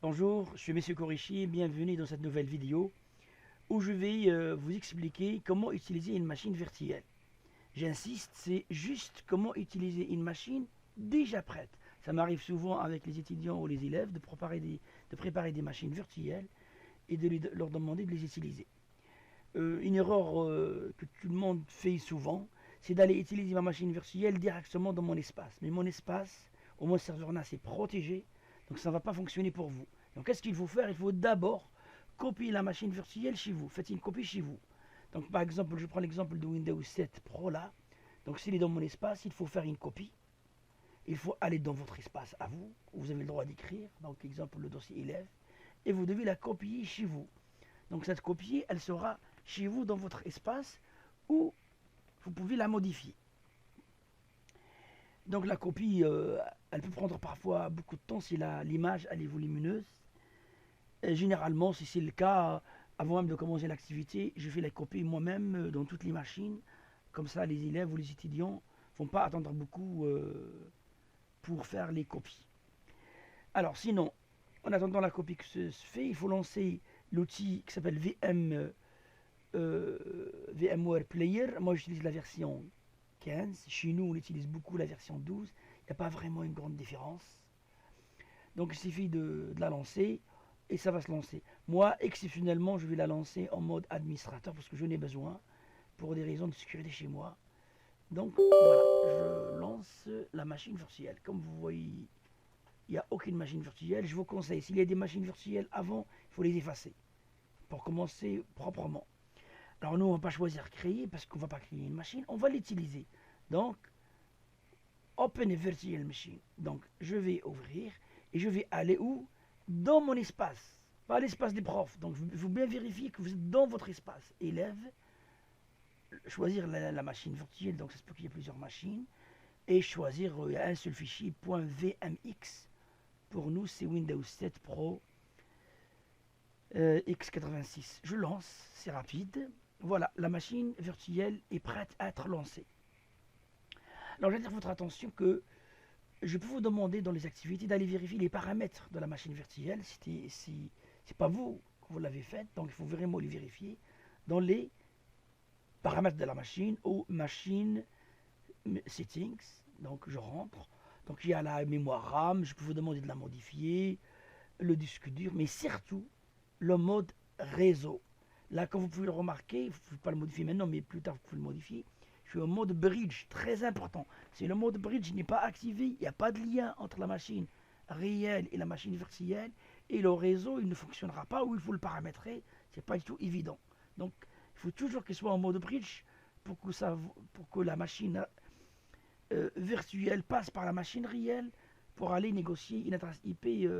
Bonjour, je suis Monsieur Korichi et bienvenue dans cette nouvelle vidéo où je vais vous expliquer comment utiliser une machine virtuelle. J'insiste, c'est juste comment utiliser une machine déjà prête. Ça m'arrive souvent avec les étudiants ou les élèves de préparer des machines virtuelles et de leur demander de les utiliser. Une erreur que tout le monde fait souvent, c'est d'aller utiliser ma machine virtuelle directement dans mon espace. Mais mon espace, au mon serveur NAS est protégé, donc ça ne va pas fonctionner pour vous. Donc qu'est-ce qu'il faut faire? Il faut d'abord copier la machine virtuelle chez vous. Faites une copie chez vous. Donc par exemple, je prends l'exemple de Windows 7 Pro là. Donc s'il est dans mon espace, il faut faire une copie. Il faut aller dans votre espace à vous. Vous avez le droit d'écrire. Donc exemple le dossier élève. Et vous devez la copier chez vous. Donc cette copie, elle sera chez vous dans votre espace où vous pouvez la modifier. Donc la copie, elle peut prendre parfois beaucoup de temps si l'image elle est volumineuse. Et généralement, si c'est le cas, avant même de commencer l'activité, je fais la copie moi-même dans toutes les machines. Comme ça, les élèves ou les étudiants ne vont pas attendre beaucoup pour faire les copies. Alors sinon, en attendant la copie que se fait, il faut lancer l'outil qui s'appelle VMware Player. Moi, j'utilise la version 15. Chez nous, on utilise beaucoup la version 12. Il n'y a pas vraiment une grande différence. Donc, il suffit de la lancer et ça va se lancer. Moi, exceptionnellement, je vais la lancer en mode administrateur parce que je n'ai besoin pour des raisons de sécurité chez moi. Donc, voilà, je lance la machine virtuelle. Comme vous voyez, il n'y a aucune machine virtuelle. Je vous conseille, s'il y a des machines virtuelles avant, il faut les effacer pour commencer proprement. Alors nous, on ne va pas choisir créer parce qu'on ne va pas créer une machine, on va l'utiliser. Donc, Open a Virtual Machine. Donc, je vais ouvrir et je vais aller où? Dans mon espace, pas l'espace des profs. Donc, il faut bien vérifier que vous êtes dans votre espace. Élève, choisir la machine virtuelle, donc ça se peut qu'il y ait plusieurs machines, et choisir un seul fichier .vmx. Pour nous, c'est Windows 7 Pro x86. Je lance, c'est rapide. Voilà, la machine virtuelle est prête à être lancée. Alors j'attire votre attention que je peux vous demander dans les activités d'aller vérifier les paramètres de la machine virtuelle. Si c'est pas vous que vous l'avez faite, donc il faut vraiment les vérifier dans les paramètres de la machine ou machine settings. Donc je rentre. Donc il y a la mémoire RAM, je peux vous demander de la modifier, le disque dur, mais surtout le mode réseau. Là, comme vous pouvez le remarquer, vous ne pouvez pas le modifier maintenant, mais plus tard vous pouvez le modifier. Je suis au mode bridge, très important. Si le mode bridge n'est pas activé, il n'y a pas de lien entre la machine réelle et la machine virtuelle, et le réseau, il ne fonctionnera pas, ou il faut le paramétrer, c'est pas du tout évident. Donc, il faut toujours qu'il soit en mode bridge pour que la machine virtuelle passe par la machine réelle pour aller négocier une adresse IP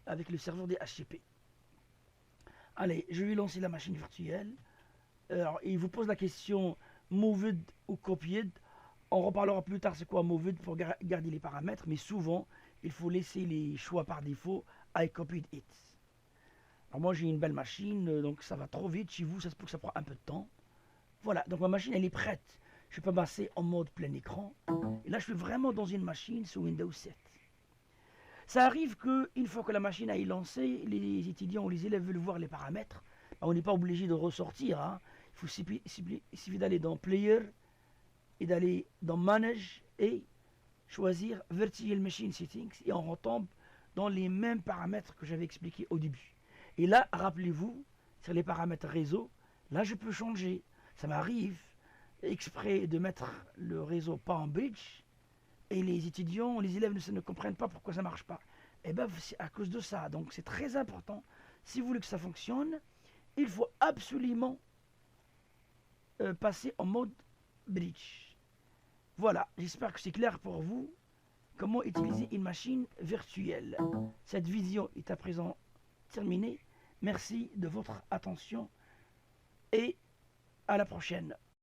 avec le serveur des HCP. Allez, je vais lancer la machine virtuelle. Alors, il vous pose la question moved ou copied. On reparlera plus tard c'est quoi moved pour garder les paramètres, mais souvent, il faut laisser les choix par défaut I copied it. Alors moi j'ai une belle machine, donc ça va trop vite. Chez vous, ça se peut que ça prend un peu de temps. Voilà, donc ma machine elle est prête. Je peux passer en mode plein écran. Et là je suis vraiment dans une machine sous Windows 7. Ça arrive qu'une fois que la machine a été lancée, les étudiants ou les élèves veulent voir les paramètres. On n'est pas obligé de ressortir. Hein. Il suffit d'aller dans Player et d'aller dans Manage et choisir Virtual Machine Settings et on retombe dans les mêmes paramètres que j'avais expliqué au début. Et là, rappelez-vous, sur les paramètres réseau, là je peux changer. Ça m'arrive exprès de mettre le réseau pas en bridge et les étudiants, les élèves ne comprennent pas pourquoi ça ne marche pas. Et bien c'est à cause de ça. Donc c'est très important. Si vous voulez que ça fonctionne, il faut absolument passer en mode bridge. Voilà, j'espère que c'est clair pour vous comment utiliser une machine virtuelle. Cette vidéo est à présent terminée. Merci de votre attention et à la prochaine.